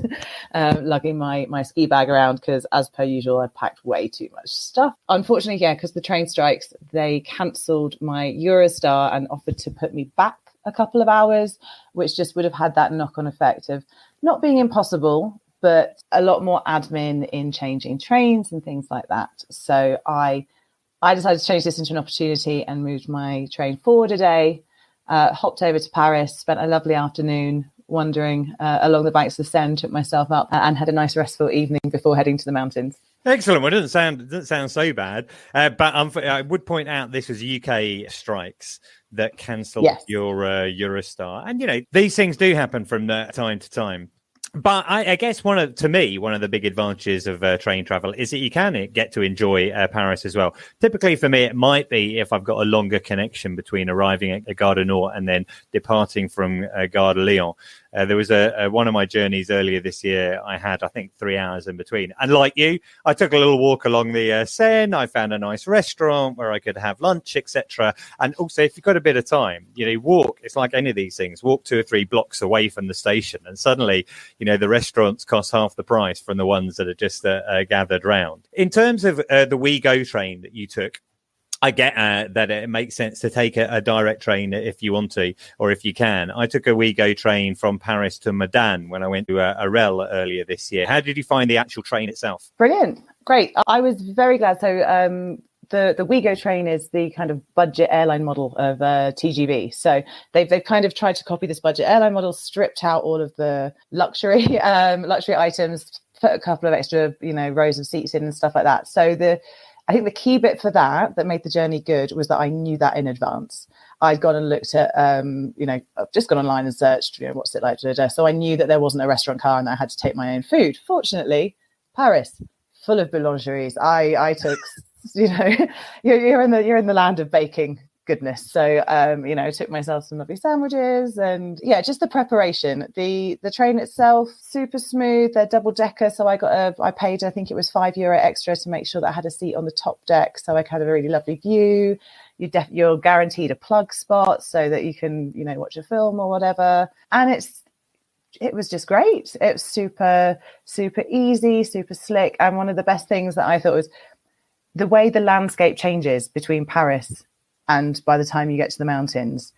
lugging my ski bag around because, as per usual, I packed way too much stuff. Unfortunately, because the train strikes, they cancelled my Eurostar and offered to put me back a couple of hours, which just would have had that knock-on effect of not being impossible, but a lot more admin in changing trains and things like that. So I decided to change this into an opportunity and moved my train forward a day, hopped over to Paris, spent a lovely afternoon wandering along the banks of the Seine, took myself up and had a nice restful evening before heading to the mountains. Excellent. Well, it doesn't sound so bad, but I would point out this was UK strikes that cancelled your Eurostar. And, these things do happen from time to time. But I guess one of the big advantages of train travel is that you can get to enjoy Paris as well. Typically for me, it might be if I've got a longer connection between arriving at Gare du Nord and then departing from Gare de Lyon. There was one of my journeys earlier this year. I had, I think, 3 hours in between. And like you, I took a little walk along the Seine. I found a nice restaurant where I could have lunch, etc. And also, if you've got a bit of time, walk. It's like any of these things. Walk 2 or 3 blocks away from the station, and suddenly, the restaurants cost half the price from the ones that are just gathered round. In terms of the Ouigo train that you took, I get that it makes sense to take a direct train if you want to, or if you can. I took a Ouigo train from Paris to Medan when I went to Arel earlier this year. How did you find the actual train itself? Brilliant. Great. I was very glad. So the Ouigo train is the kind of budget airline model of TGV. So they've kind of tried to copy this budget airline model, stripped out all of the luxury items, put a couple of extra, rows of seats in and stuff like that. So I think the key bit for that made the journey good was that I knew that in advance. I'd gone and looked at, I've just gone online and searched, what's it like to. So I knew that there wasn't a restaurant car and I had to take my own food. Fortunately, Paris, full of boulangeries. I took, you're in the land of baking goodness. So, took myself some lovely sandwiches and just the preparation. The train itself, super smooth. They're double decker. So I paid, I think it was €5 extra to make sure that I had a seat on the top deck. So I had a really lovely view. You're guaranteed a plug spot so that you can, watch a film or whatever. And it was just great. It was super, super easy, super slick. And one of the best things that I thought was the way the landscape changes between Paris and by the time you get to the mountains,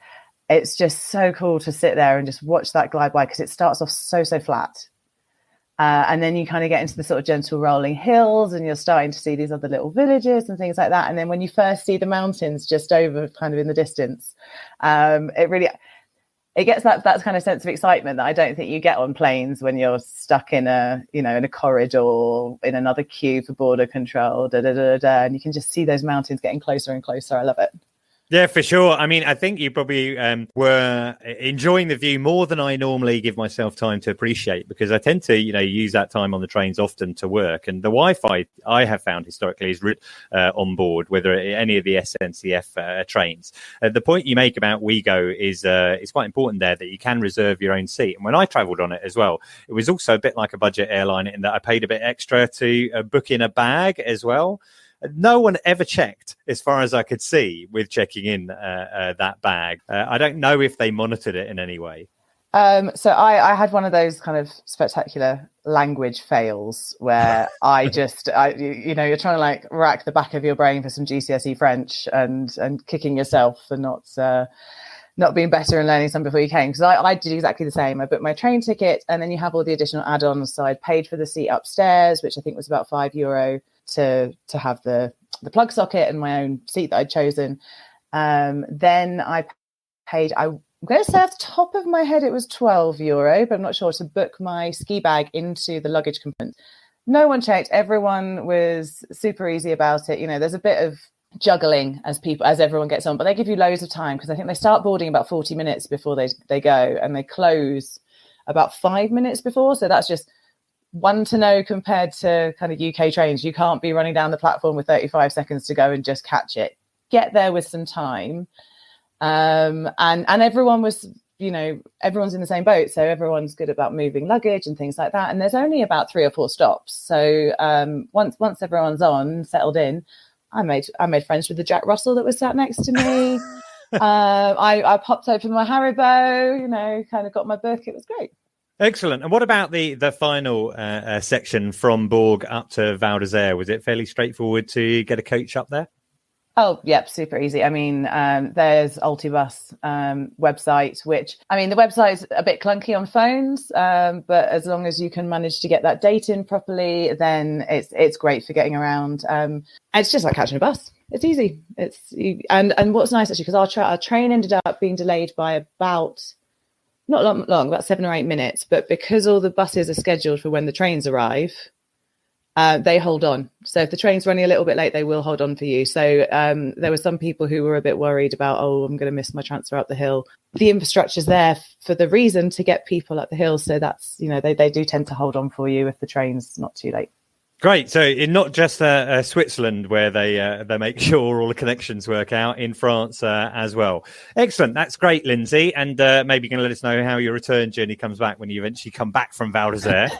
it's just so cool to sit there and just watch that glide by because it starts off so flat. And then you kind of get into the sort of gentle rolling hills, and you're starting to see these other little villages and things like that. And then when you first see the mountains just over kind of in the distance, it gets that kind of sense of excitement that I don't think you get on planes when you're stuck in a corridor or in another queue for border control, and you can just see those mountains getting closer and closer. I love it. Yeah, for sure. I mean, I think you probably were enjoying the view more than I normally give myself time to appreciate, because I tend to, use that time on the trains often to work. And the Wi-Fi I have found historically is on board, whether any of the SNCF trains. The point you make about WeGo is quite important there, that you can reserve your own seat. And when I travelled on it as well, it was also a bit like a budget airline in that I paid a bit extra to book in a bag as well. No one ever checked, as far as I could see, with checking in that bag. I don't know if they monitored it in any way. So I had one of those kind of spectacular language fails where you're trying to like rack the back of your brain for some GCSE French and kicking yourself for not being better and learning some before you came. Because I did exactly the same. I booked my train ticket, and then you have all the additional add-ons. So I paid for the seat upstairs, which I think was about €5 to have the plug socket and my own seat that I'd chosen. Then I paid, I'm going to say off the top of my head it was €12, but I'm not sure, to book my ski bag into the luggage compartment. No one checked. Everyone was super easy about it. There's a bit of juggling as everyone gets on, but they give you loads of time, because I think they start boarding about 40 minutes before they go, and they close about 5 minutes before. So that's just one to know compared to kind of UK trains. You can't be running down the platform with 35 seconds to go and just catch it. Get there with some time. And everyone was, everyone's in the same boat. So everyone's good about moving luggage and things like that. And there's only about 3 or 4 stops. So once everyone's settled in, I made friends with the Jack Russell that was sat next to me. I popped open my Haribo, kind of got my book. It was great. Excellent. And what about the final section from Borg up to Val d'Isère? Was it fairly straightforward to get a coach up there? Oh, yep, super easy. I mean, there's Ultibus website, which, I mean, the website's a bit clunky on phones, but as long as you can manage to get that date in properly, then it's great for getting around. It's just like catching a bus. It's easy. And what's nice, actually, because our train ended up being delayed by about, not long, about 7 or 8 minutes, but because all the buses are scheduled for when the trains arrive, they hold on. So if the train's running a little bit late, they will hold on for you. So there were some people who were a bit worried about, I'm going to miss my transfer up the hill. The infrastructure's there for the reason to get people up the hill. So that's, they do tend to hold on for you if the train's not too late. Great. So in not just Switzerland, where they make sure all the connections work out, in France as well. Excellent. That's great, Lindsey. And maybe you can let us know how your return journey comes back when you eventually come back from Val d'Isère.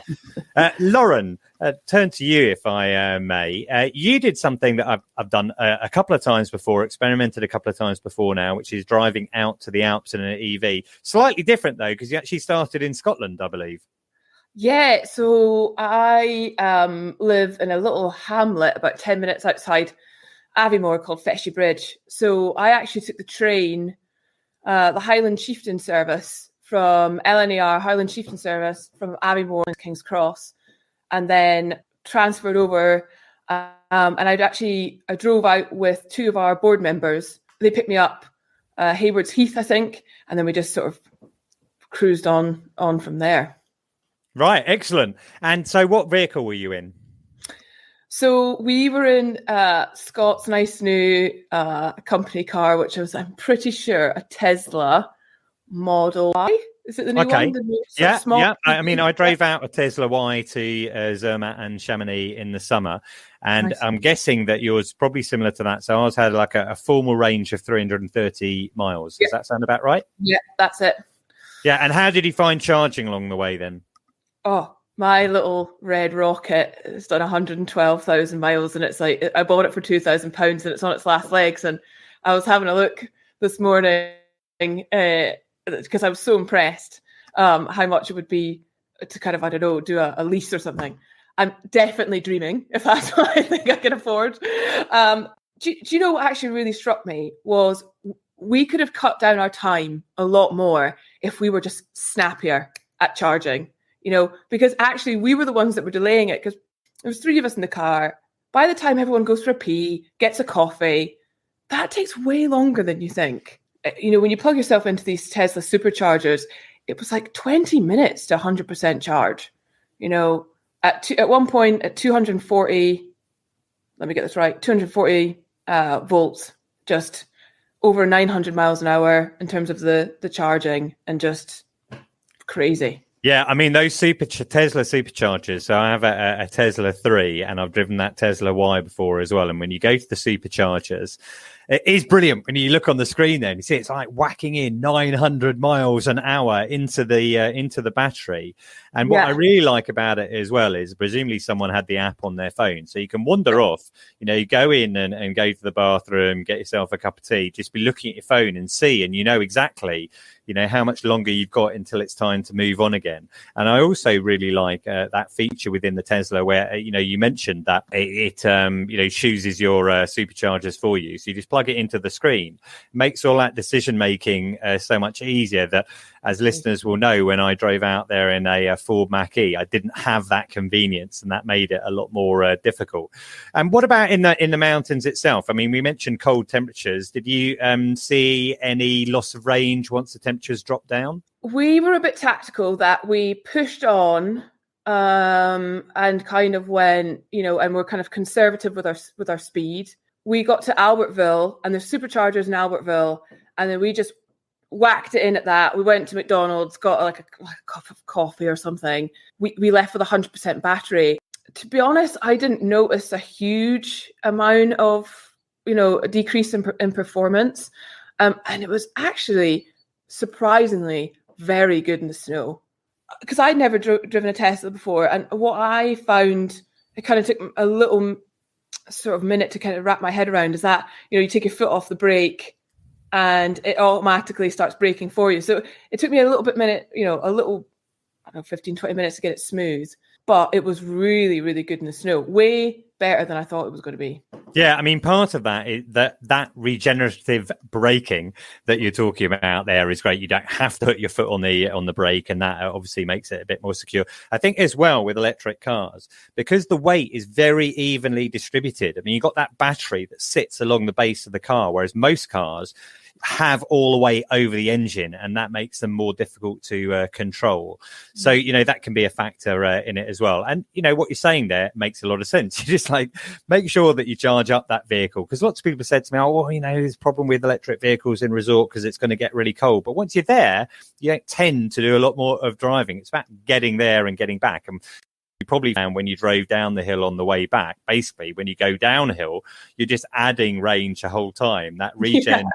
Lauren, turn to you, if I may. You did something that I've done a couple of times before, experimented a couple of times before now, which is driving out to the Alps in an EV. Slightly different, though, because you actually started in Scotland, I believe. Yeah, so I live in a little hamlet about 10 minutes outside Aviemore called Feshie Bridge. So I actually took the train, the Highland Chieftain service from LNER, Highland Chieftain service from Aviemore to King's Cross, and then transferred over. And I drove out with 2 of our board members. They picked me up, Haywards Heath, I think, and then we just sort of cruised on from there. Right, excellent. And so what vehicle were you in? So we were in Scott's nice new company car, which was, I'm pretty sure, a Tesla Model Y. Is it the new one? The new, small? Yeah. I mean, I drove out a Tesla Y to Zermatt and Chamonix in the summer, and nice. I'm guessing that yours probably similar to that. So ours had like a formal range of 330 miles. Does that sound about right? Yeah, that's it. Yeah, and how did you find charging along the way then? Oh, my little red rocket has done 112,000 miles, and it's like, I bought it for £2,000 and it's on its last legs. And I was having a look this morning because I was so impressed how much it would be to kind of, I don't know, do a lease or something. I'm definitely dreaming, if that's what I think I can afford. Do you know what actually really struck me was we could have cut down our time a lot more if we were just snappier at charging. because actually we were the ones that were delaying it because there was 3 of us in the car. By the time everyone goes for a pee, gets a coffee, that takes way longer than you think. When you plug yourself into these Tesla superchargers, it was like 20 minutes to 100% charge. At one point at 240, let me get this right, 240 volts, just over 900 miles an hour in terms of the charging, and just crazy. Yeah, I mean, those Tesla superchargers. So I have a Tesla 3 and I've driven that Tesla Y before as well. And when you go to the superchargers, it is brilliant when you look on the screen there and you see it's like whacking in 900 miles an hour into the battery. And what I really like about it as well is presumably someone had the app on their phone. So you can wander off, you go in and go to the bathroom, get yourself a cup of tea, just be looking at your phone and see, and exactly, how much longer you've got until it's time to move on again. And I also really like that feature within the Tesla where, you mentioned that it chooses your superchargers for you. So you just plug it into the screen. It makes all that decision making so much easier. That, as listeners will know, when I drove out there in a Ford Mach-E, I didn't have that convenience, and that made it a lot more difficult. And what about in the mountains itself? I mean, we mentioned cold temperatures. Did you see any loss of range once the temperatures dropped down? We were a bit tactical that we pushed on and kind of went, and we're kind of conservative with our speed. We got to Albertville, and there's superchargers in Albertville, and then we just whacked it in at that. We went to McDonald's, got like a cup of coffee or something. We left with 100% battery. To be honest, I didn't notice a huge amount of, a decrease in performance. And it was actually surprisingly very good in the snow. Because I'd never driven a Tesla before. And what I found, it kind of took a little sort of minute to kind of wrap my head around, is that, you take your foot off the brake and it automatically starts braking for you. So it took me a little bit minute, 15, 20 minutes to get it smooth. But it was really, really good in the snow. Way better than I thought it was going to be. Yeah, I mean, part of that is that regenerative braking that you're talking about there is great. You don't have to put your foot on the brake, and that obviously makes it a bit more secure. I think as well with electric cars, because the weight is very evenly distributed. I mean, you've got that battery that sits along the base of the car, whereas most cars have all the way over the engine, and that makes them more difficult to control. So, that can be a factor in it as well. And, what you're saying there makes a lot of sense. You just make sure that you charge up that vehicle, because lots of people said to me, there's a problem with electric vehicles in resort because it's going to get really cold. But once you're there, you don't tend to do a lot more of driving. It's about getting there and getting back. And you probably found when you drove down the hill on the way back, basically when you go downhill, you're just adding range the whole time. That regen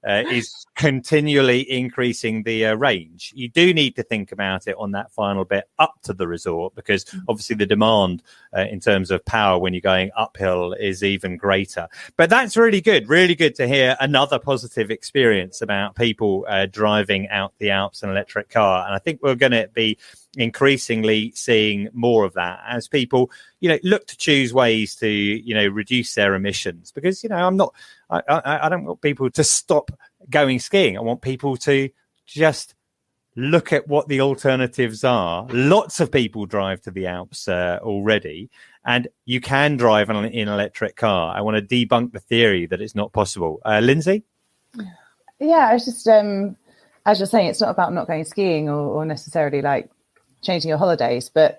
is continually increasing the range. You do need to think about it on that final bit up to the resort, because obviously the demand in terms of power when you're going uphill is even greater. But that's really good to hear another positive experience about people driving out the Alps in an electric car. And I think we're going to be increasingly seeing more of that as people, look to choose ways to, reduce their emissions. Because, I don't want people to stop going skiing. I want people to just look at what the alternatives are. Lots of people drive to the Alps already, and you can drive in an electric car. I want to debunk the theory that it's not possible. Lindsey? Yeah, I was just, as you're saying, it's not about not going skiing or necessarily like changing your holidays, but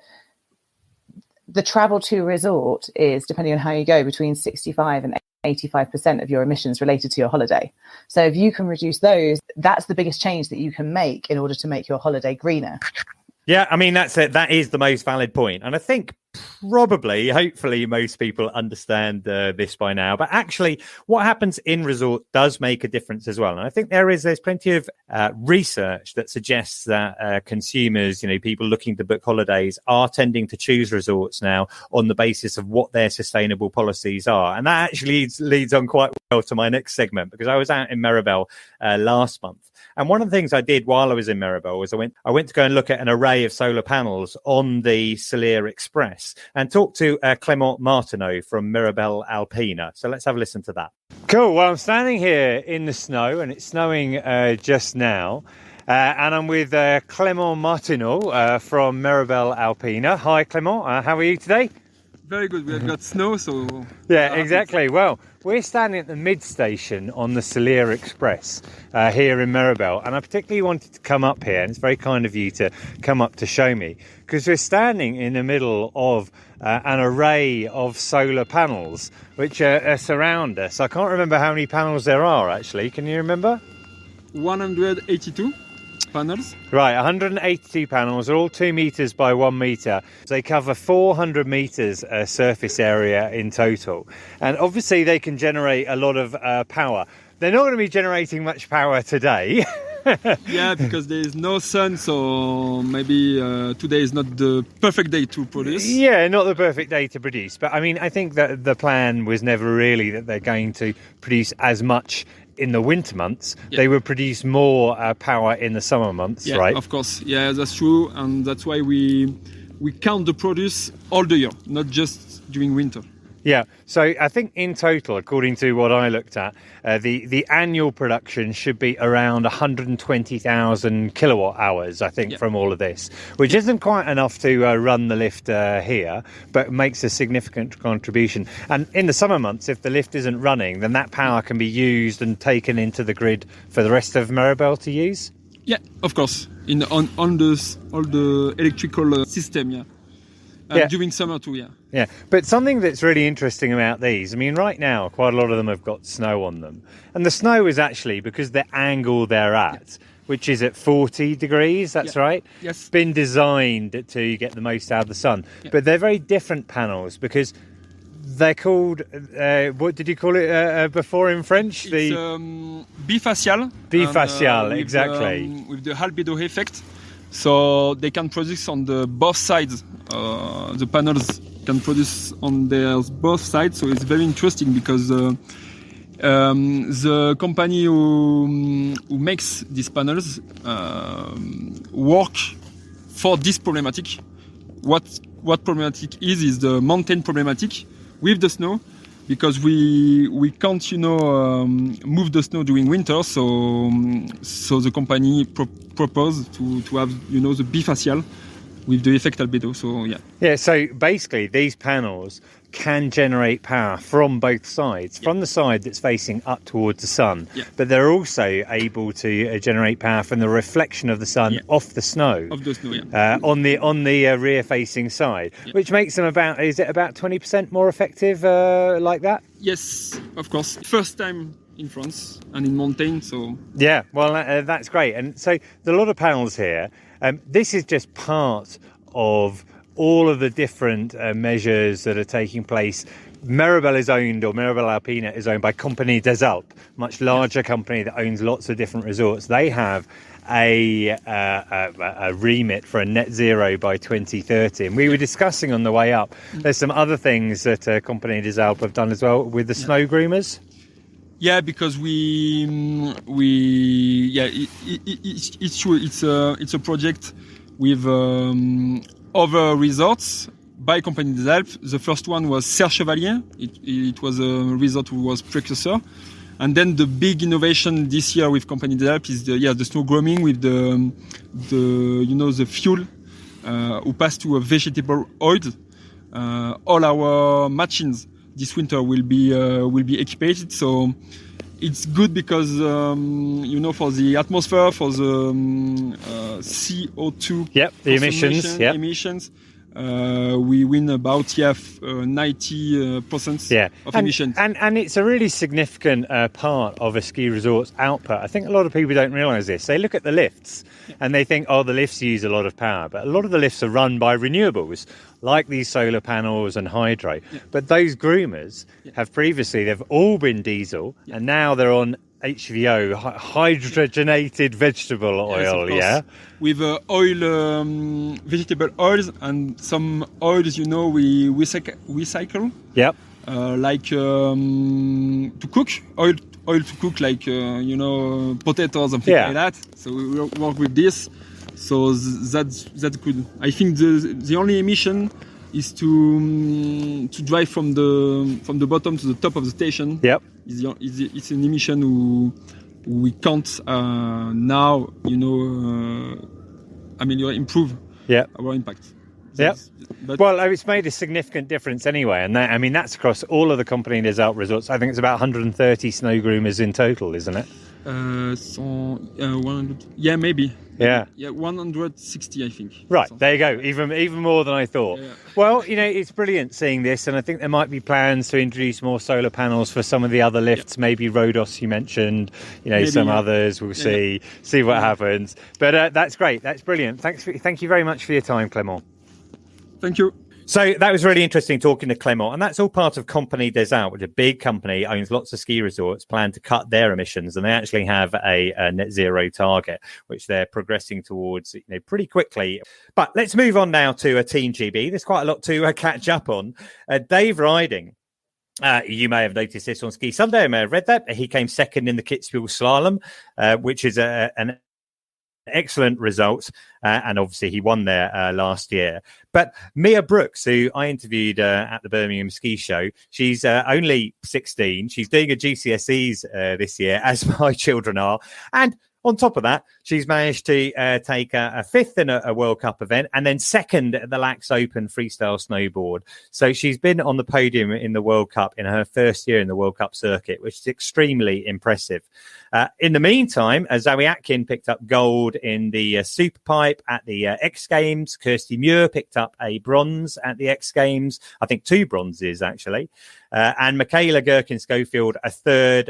the travel to resort is, depending on how you go, between 65 and 85% of your emissions related to your holiday. So if you can reduce those, that's the biggest change that you can make in order to make your holiday greener. Yeah, I mean, that's it. That is the most valid point. And I think hopefully most people understand this by now. But actually, what happens in resort does make a difference as well. And I think there's plenty of research that suggests that consumers, people looking to book holidays, are tending to choose resorts now on the basis of what their sustainable policies are. And that actually leads on quite well to my next segment, because I was out in Meribel last month. And one of the things I did while I was in Meribel was I went to go and look at an array of solar panels on the Salier Express and talk to Clément Martineau from Méribel Alpina. So let's have a listen to that. Cool. Well, I'm standing here in the snow, and it's snowing just now. And I'm with Clément Martineau from Méribel Alpina. Hi, Clément. How are you today? Very good. We have got snow, so... Yeah, exactly. Well, we're standing at the mid-station on the Cellier Express here in Méribel, and I particularly wanted to come up here, and it's very kind of you to come up to show me, because we're standing in the middle of an array of solar panels which surround us. I can't remember how many panels there are, actually. Can you remember? 182 panels. Right, 182 panels, are all 2 metres by 1 metre. They cover 400 metres surface area in total. And obviously they can generate a lot of power. They're not going to be generating much power today. Yeah, because there is no sun, so maybe today is not the perfect day to produce. Yeah, not the perfect day to produce. But I mean, I think that the plan was never really that they're going to produce as much in the winter months. Yeah. They would produce more power in the summer months, Yeah, right? of course. Yeah, that's true, and that's why we count the produce all the year, not just during winter. Yeah, so I think in total, according to what I looked at, the annual production should be around 120,000 kilowatt hours, I think, from all of this, which isn't quite enough to run the lift here, but makes a significant contribution. And in the summer months, if the lift isn't running, then that power can be used and taken into the grid for the rest of Meribel to use? Yeah, of course. On all the electrical system, yeah. During summer too, yeah. Yeah, but something that's really interesting about these, I mean, right now, quite a lot of them have got snow on them. And the snow is actually, because the angle they're at, which is at 40 degrees, that's right? Yes. Been designed to get the most out of the sun. Yeah. But they're very different panels because they're called, what did you call it before in French? It's bifacial. Bifacial, And, exactly. With the albedo effect. So they can produce on the both sides. The panels can produce on their both sides. So it's very interesting because the company who makes these panels work for this problematic. What problematic is the mountain problematic with the snow, because we can't move the snow during winter, so the company proposed to have the bifacial with the effect albedo. So So basically these panels can generate power from both sides, from the side that's facing up towards the sun, but they're also able to generate power from the reflection of the sun off the snow, on the rear facing side, which makes them about 20% more effective, like that? Yes, of course. First time in France and in mountain, so yeah, well that's great. And so there are a lot of panels here. This is just part of all of the different measures that are taking place. Meribel is owned, or Méribel Alpina is owned by Candide Thovex, much larger company that owns lots of different resorts. They have a remit for a net zero by 2030, and we were discussing on the way up. There's some other things that Candide Thovex have done as well with the snow groomers. Yeah, because it's true. It's a project with other resorts by Candide Thovex. The first one was Serre Chevalier. It was a resort who was precursor, and then the big innovation this year with Candide Thovex is the snow grooming with the fuel who pass to a vegetable oil. All our machines this winter will be equipped, so it's good because for the atmosphere, for the CO2, the emissions, we win about 90% of emissions. And it's a really significant part of a ski resort's output. I think a lot of people don't realise this. They look at the lifts and they think, the lifts use a lot of power, but a lot of the lifts are run by renewables, like these solar panels and hydro. But those groomers they've all been diesel, and now they're on HVO, hydrogenated vegetable oil, with oil, vegetable oils, and some oils, we recycle. Yep. Like to cook, oil to cook, like potatoes and things like that. So we work with this. So that's good. I think the only emission is to drive from the bottom to the top of the station. Yep. It's an emission we can't now, improve our impact. Well, it's made a significant difference anyway, and that's across all of the company des Alpes resorts. I think it's about 130 snow groomers in total, isn't it? 100. Yeah, maybe. Yeah, 160, I think. Right, there you go. Even more than I thought. Yeah. Well, it's brilliant seeing this, and I think there might be plans to introduce more solar panels for some of the other lifts. Maybe Rhodos, you mentioned. Maybe, some others. We'll see what happens. But that's great. That's brilliant. Thank you very much for your time, Clément. Thank you. So that was really interesting talking to Clément, and that's all part of Compagnie des Alpes, which is a big company, owns lots of ski resorts, plan to cut their emissions, and they actually have a net zero target, which they're progressing towards pretty quickly. But let's move on now to Team GB. There's quite a lot to catch up on. Dave Riding. You may have noticed this on Ski Sunday. I may have read that. He came second in the Kitzbühel slalom, which is an excellent result, and obviously he won there last year. But Mia Brooks, who I interviewed at the Birmingham Ski Show, she's only 16. She's doing her GCSEs this year, as my children are, and on top of that, she's managed to take a fifth in a World Cup event and then second at the Laux Open freestyle snowboard. So she's been on the podium in the World Cup in her first year in the World Cup circuit, which is extremely impressive. In the meantime, Zoe Atkin picked up gold in the Superpipe at the X Games. Kirsty Muir picked up a bronze at the X Games. I think 2 bronzes, actually. And Michaela Gherkin-Schofield, a third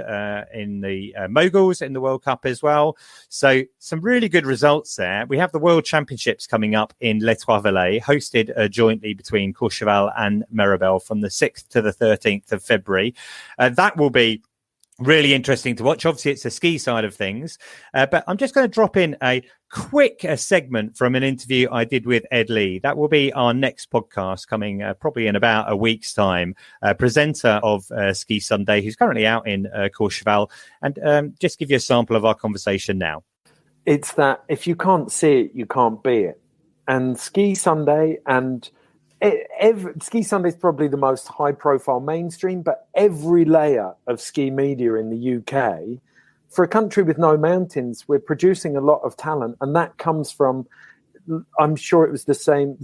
in the Moguls in the World Cup as well. So some really good results there. We have the World Championships coming up in Les Trois-Vallées, hosted jointly between Courchevel and Méribel from the 6th to the 13th of February. That will be really interesting to watch. Obviously, it's the ski side of things. But I'm just going to drop in a quick segment from an interview I did with Ed Leigh. That will be our next podcast coming probably in about a week's time. Presenter of Ski Sunday, who's currently out in Courchevel. And just give you a sample of our conversation now. It's that if you can't see it, you can't be it. And Ski Sunday and Ski Sunday is probably the most high-profile mainstream, but every layer of ski media in the UK, for a country with no mountains, we're producing a lot of talent, and that comes from, I'm sure it was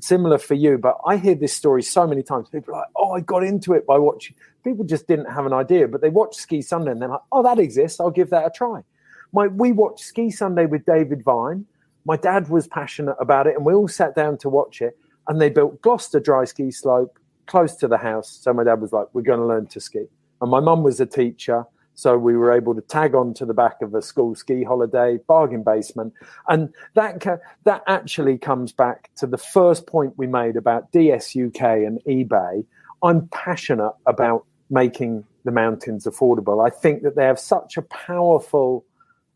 similar for you, but I hear this story so many times. People are like, oh, I got into it by watching. People just didn't have an idea, but they watched Ski Sunday, and they're like, oh, that exists, I'll give that a try. We watched Ski Sunday with David Vine. My dad was passionate about it, and we all sat down to watch it. And they built Gloucester dry ski slope close to the house. So my dad was like, we're going to learn to ski. And my mum was a teacher. So we were able to tag on to the back of a school ski holiday, bargain basement. And that actually comes back to the first point we made about DSUK and eBay. I'm passionate about making the mountains affordable. I think that they have such a powerful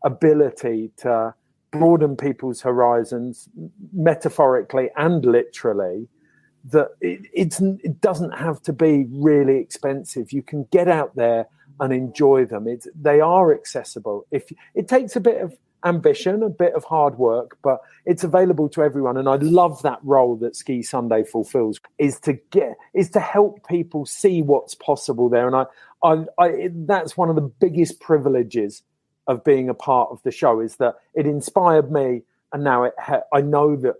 ability to broaden people's horizons, metaphorically and literally, that it doesn't have to be really expensive. You can get out there and enjoy them. They are accessible. If it takes a bit of ambition, a bit of hard work, but it's available to everyone. And I love that role that Ski Sunday fulfills, is to help people see what's possible there. And I that's one of the biggest privileges of being a part of the show, is that it inspired me, and now I know the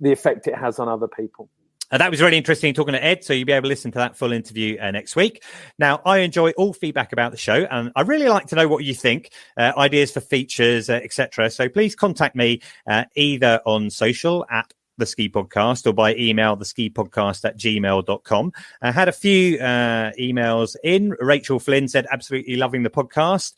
effect it has on other people. That was really interesting talking to Ed, so you'll be able to listen to that full interview next week. Now, I enjoy all feedback about the show, and I really like to know what you think, ideas for features, etc. So please contact me either on social at The Ski Podcast, or by email theskipodcast@gmail.com. I had a few emails in. Rachel Flynn said, absolutely loving the podcast.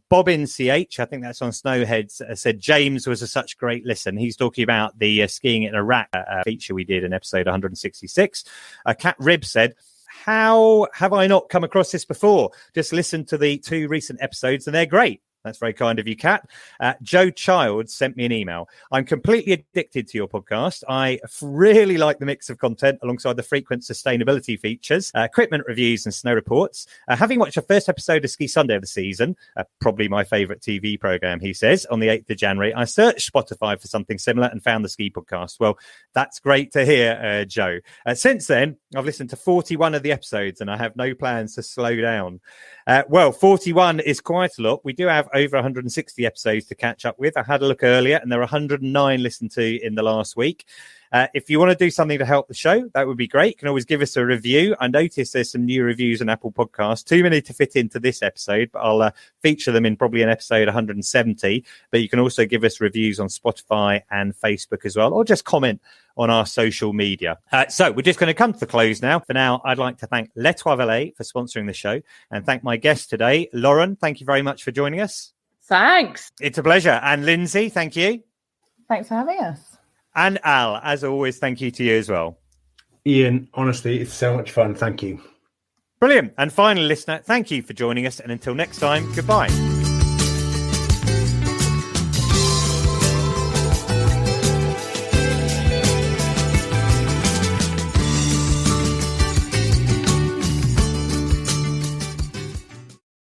Bobbin CH, I think that's on Snowheads, said James was such great listen. He's talking about the skiing in Iraq feature we did in episode 166. Kat Ribb said, how have I not come across this before? Just listen to the 2 recent episodes and they're great. That's very kind of you, Kat. Joe Childs sent me an email. I'm completely addicted to your podcast. I really like the mix of content alongside the frequent sustainability features, equipment reviews and snow reports. Having watched the first episode of Ski Sunday of the season, probably my favourite TV programme, he says, on the 8th of January, I searched Spotify for something similar and found the Ski Podcast. Well, that's great to hear, Joe. Since then, I've listened to 41 of the episodes and I have no plans to slow down. Well, 41 is quite a lot. We do have have over 160 episodes to catch up with. I had a look earlier and there are 109 listened to in the last week. If you want to do something to help the show, that would be great. You can always give us a review. I noticed there's some new reviews on Apple Podcasts, too many to fit into this episode, but I'll feature them in probably an episode 170. But you can also give us reviews on Spotify and Facebook as well, or just comment on our social media. So we're just going to come to the close now. For now, I'd like to thank Les Trois Vallées for sponsoring the show and thank my guest today, Lauren. Thank you very much for joining us. Thanks. It's a pleasure. And Lindsey, thank you. Thanks for having us. And Al, as always, thank you to you as well. Ian, honestly, it's so much fun. Thank you. Brilliant. And finally, listener, thank you for joining us. And until next time, goodbye.